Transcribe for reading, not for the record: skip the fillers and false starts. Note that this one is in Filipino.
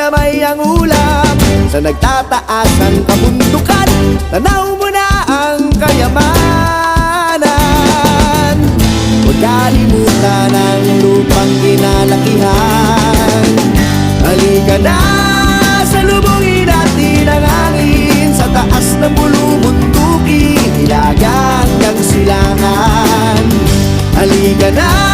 malamay ang ulap. Sa nagtataasang kabundukan, tanaw mo na ang kayamanan. Huwag kalimutan ang lupang kinalakihan. Halika na, salubungin natin ang hangin. Sa taas ng bulubundukin, hilagang ng silangan. Halika na,